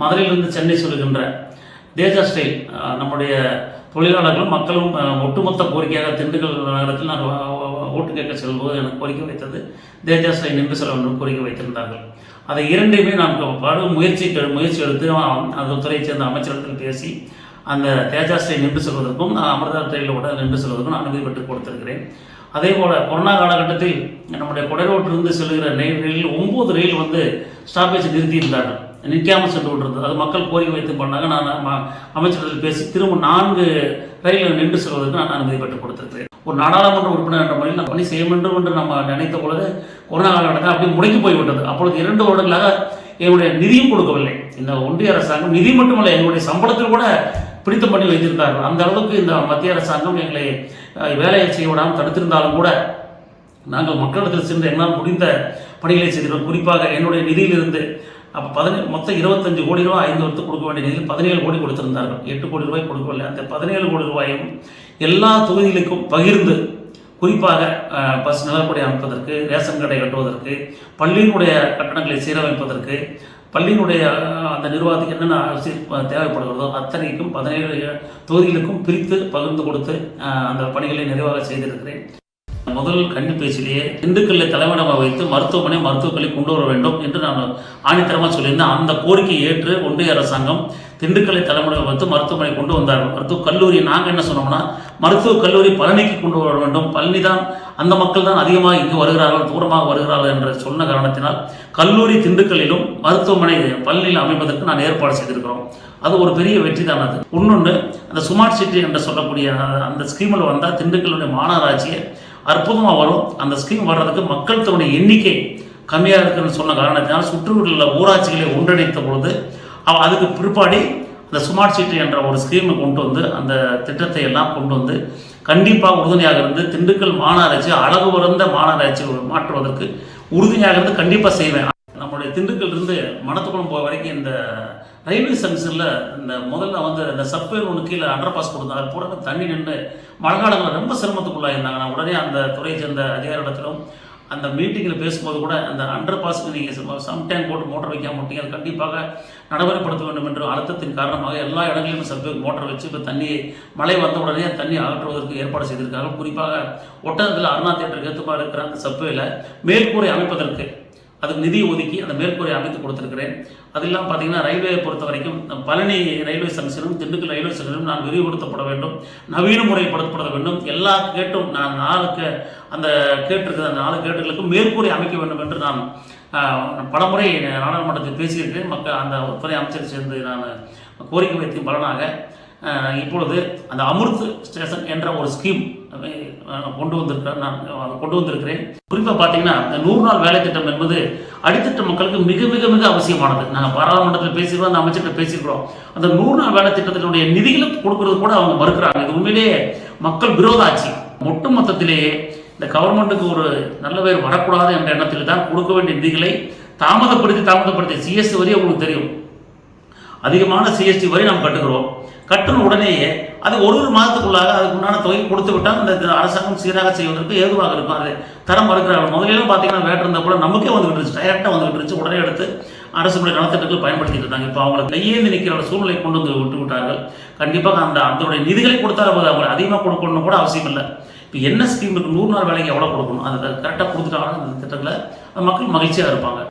மதுரையிலிருந்து சென்னை சொல்லுகின்ற தேஜா ஸ்டைல் நம்முடைய தொழிலாளர்களும் மக்களும் ஒட்டுமொத்த கோரிக்கையாக திண்டுக்கல் நகரத்தில் நான் ஓட்டு கேட்க செல்வது எனக்கு கோரிக்கை வைத்தது தேஜா ஸ்டைல் நின்று செல்ல வேண்டும் கோரிக்கை வைத்திருந்தார்கள். அதை இரண்டையுமே நான் முயற்சி எடுத்து அந்த துறையைச் சேர்ந்த அமைச்சரிடத்தில் பேசி அந்த தேஜா ஸ்டைல் நின்று செல்வதற்கும் அமிர்தா ரயிலோட நின்று செல்வதற்கும் நான் அனுமதி பெற்றுக் கொடுத்திருக்கிறேன். அதே போல் கொரோனா காலகட்டத்தில் நம்முடைய கொடைரோட்டிலிருந்து செல்கிற ரயில் 9 ரயில் ஸ்டாப்பேஜ் நிறுத்தியிருந்தார்கள், நிற்காமல் சென்று கொண்டிருந்தது. அது மக்கள் கோரிக்கை வைத்து பண்ணாங்க. நான் அமைச்சரிடத்தில் பேசி திரும்ப 4 ரயில் நின்று செல்வதற்கு நான் அனுமதி பெற்றுக் கொடுத்திருக்கிறேன். ஒரு நாடாளுமன்ற உறுப்பினர் என்ற முறையில் நான் பணி செய்ய வேண்டும் என்று நம்ம நினைத்த பொழுது கொரோனா காலகட்டத்தில் அப்படி முடங்கி போய்விட்டது. அப்பொழுது 2 வருடங்களாக என்னுடைய நிதியும் கொடுக்கவில்லை. இந்த ஒன்றிய அரசாங்கம் நிதி மட்டுமல்ல, என்னுடைய சம்பளத்தில் கூட பிடித்தம் பண்ணி வைத்திருந்தார்கள். அந்த அளவுக்கு இந்த மத்திய அரசாங்கம் எங்களை வேலையை செய்ய விடாமல் தடுத்திருந்தாலும் கூட நாங்கள் மக்களிடத்தில் சென்று என்னால் முடிந்த பணிகளை செய்திருக்கிறோம். குறிப்பாக என்னுடைய நிதியிலிருந்து அப்போ மொத்தம் 25 கோடி ரூபாய் 5 வருஷத்துக்கு கொடுக்க வேண்டிய நிதியில் 17 கோடி கொடுத்திருந்தார்கள். 8 கோடி ரூபாய் கொடுக்கவில்லை. அந்த 17 கோடி ரூபாயும் எல்லா தொகுதிகளுக்கும் பகிர்ந்து, குறிப்பாக பஸ் நிலப்படை அமைப்பதற்கு, ரேஷன் கடை கட்டுவதற்கு, பள்ளியினுடைய கட்டணங்களை சீரமைப்பதற்கு, பள்ளியினுடைய அந்த நிர்வாகத்துக்கு என்னென்ன தேவைப்படுகிறதோ அத்தனைக்கும் 17 தொகுதிகளுக்கும் பிரித்து பகிர்ந்து கொடுத்து அந்த பணிகளை நிறைவாக செய்திருக்கிறேன். முதல் கன்னி பேச்சிலேயே திண்டுக்கல்லை தலைமையிடமாக வைத்து மருத்துவக் கல்வி கொண்டு வர வேண்டும் என்று நான் ஆணித்தரமாக சொல்லியிருந்தேன். அந்த கோரிக்கையை ஏற்று ஒன்றிய அரசாங்கம் திண்டுக்கல்லை தலைமையிடமாக வைத்து மருத்துவமனை கொண்டு வந்தார்கள். மருத்துவக் கல்லூரி நாங்கள் என்ன சொன்னோம்னா, மருத்துவக் கல்லூரி பழனிக்கு கொண்டு வர வேண்டும், பழனி தான் அந்த மக்கள் தான் அதிகமாக இங்கு வருகிறார்கள், தூரமாக வருகிறார்கள் என்று சொன்ன காரணத்தினால் கல்லூரி திண்டுக்கல்லிலும் மருத்துவமனை பழனியில் அமைப்பதற்கு நான் ஏற்பாடு செய்திருக்கிறோம். அது ஒரு பெரிய வெற்றி தான். அது இன்னொன்று, அந்த ஸ்மார்ட் சிட்டி என்று சொல்லக்கூடிய அந்த ஸ்கீமில் வந்தால் திண்டுக்கல்லுடைய மாநகராட்சியை அற்புதமாக வரும். அந்த ஸ்கீம் வர்றதுக்கு மக்கள் தொகையுடைய எண்ணிக்கை கம்மியாக இருக்குன்னு சொன்ன காரணத்தினால் சுற்றுயுள்ள ஊராட்சிகளை ஒன்றிணைத்த பொழுது அதுக்கு பிற்பாடி அந்த ஸ்மார்ட் சிட்டி என்ற ஒரு ஸ்கீமை கொண்டு வந்து அந்த திட்டத்தை எல்லாம் கொண்டு வந்து கண்டிப்பாக உறுதுணையாக இருந்து திண்டுக்கல் மாநகராட்சி அழகு பிறந்த மாநகராட்சி மாற்றுவதற்கு உறுதுணையாக இருந்து கண்டிப்பாக செய்வேன். நம்முடைய திண்டுக்கல் இருந்து மணத்துக்குளம் போக வரைக்கும் இந்த ரயில்வே ஜங்ஷனில் இந்த முதல்ல இந்த சப்வேர் ஒன்று கீழே அண்டர் பாஸ் கொடுத்தாங்க. அது பூரா தண்ணி நின்று மழை காலங்களில் ரொம்ப சிரமத்துக்குள்ளாக இருந்தாங்க. நான் உடனே அந்த துறையை சேர்ந்த அதிகாரிடத்திலும் அந்த மீட்டிங்கில் பேசும்போது கூட அந்த அண்டர் பாஸ்க்கு நீங்கள் சம்டைம் போட்டு மோட்டர் வைக்காம மாட்டீங்க, அது கண்டிப்பாக நடைமுறைப்படுத்த வேண்டும் என்று அழுத்தத்தின் காரணமாக எல்லா இடங்களிலும் சப்வேர் மோட்டர் வச்சு இப்போ தண்ணியை மழை வந்த உடனே தண்ணி அகற்றுவதற்கு ஏற்பாடு செய்திருக்காங்க. குறிப்பாக ஒட்டகத்தில் அருணா தியேட்டருக்கு ஏற்றுப்பாக இருக்கிற அந்த சப்வேல மேற்கூரை அமைப்பதற்கு அதுக்கு நிதி ஒதுக்கி அந்த மேற்கூரை அமைத்து கொடுத்துருக்கிறேன். அதெல்லாம் பார்த்தீங்கன்னா ரயில்வேயை பொறுத்த வரைக்கும் பழனி ரயில்வே ஜங்ஷனும் திண்டுக்கல் ரயில்வே ஜங்ஷனும் நான் விரிவுபடுத்தப்பட வேண்டும், நவீன முறைப்படுத்தப்பட வேண்டும். எல்லா கேட்டும் நான் 4 அந்த கேட்டிருக்கிற அந்த 4 கேட்டுகளுக்கும் மேற்கூரை அமைக்க வேண்டும் என்று நான் பலமுறை நாடாளுமன்றத்தில் பேசியிருக்கிறேன். அந்த துறை அமைச்சர் சேர்ந்து நான் கோரிக்கை வைத்த பலனாக இப்பொழுது அந்த அமிர்த் ஸ்டேஷன் என்ற ஒரு ஸ்கீம் கொண்டு வந்திருக்கிறேன். குறிப்பாக பார்த்தீங்கன்னா இந்த 100 நாள் வேலை திட்டம் என்பது அடித்தட்ட மக்களுக்கு மிக மிக மிக அவசியமானது. நாங்கள் பாராளுமன்றத்தில் பேசியிருக்கோம், அந்த அமைச்சர்கிட்ட பேசியிருக்கிறோம். அந்த 100 நாள் வேலை திட்டத்தினுடைய நிதிகளை கொடுக்கறது கூட அவங்க மறுக்கிறாங்க. இது உண்மையிலேயே மக்கள் விரோத ஆட்சி. ஒட்டு மொத்தத்திலேயே இந்த கவர்மெண்ட்டுக்கு ஒரு நல்ல பேர் வரக்கூடாது என்ற எண்ணத்தில் தான் கொடுக்க வேண்டிய நிதிகளை தாமதப்படுத்தி சிஎஸ்டி வரி உங்களுக்கு தெரியும், அதிகமான சிஎஸ்டி வரி நாம் கட்டுன உடனேயே அது ஒரு மாதத்துக்குள்ளாக அதுக்கு உண்டான தொகை கொடுத்து விட்டால் அந்த அரசாங்கம் சீராக செய்வதற்கு ஏதுவாக இருக்கும். அது தரம் மறுக்கிறார்கள். முதலிலும் பார்த்தீங்கன்னா வேட்டு இருந்தால் கூட நமக்கே வந்துகிட்டு இருந்துச்சு, டைரெக்டாக வந்துகிட்டு இருந்துச்சு. உடனே எடுத்து அரசுடைய நலத்திட்டங்கள் பயன்படுத்திட்டு இருந்தாங்க. இப்போ அவங்களை கையேந்து நிற்கிற சூழ்நிலை கொண்டு வந்து விட்டு விட்டார்கள். கண்டிப்பாக அதனுடைய நிதிகளை கொடுத்தால் அவங்களை அதிகமாக கொடுக்கணும்னு கூட அவசியம் இல்லை. இப்போ என்ன ஸ்கீம் இருக்குது, 100 நாள் வேலைக்கு எவ்வளோ கொடுக்கணும், அதை கரெக்டாக கொடுத்துட்டாங்க. அந்த திட்டத்தில் மக்கள் மகிழ்ச்சியாக இருப்பாங்க.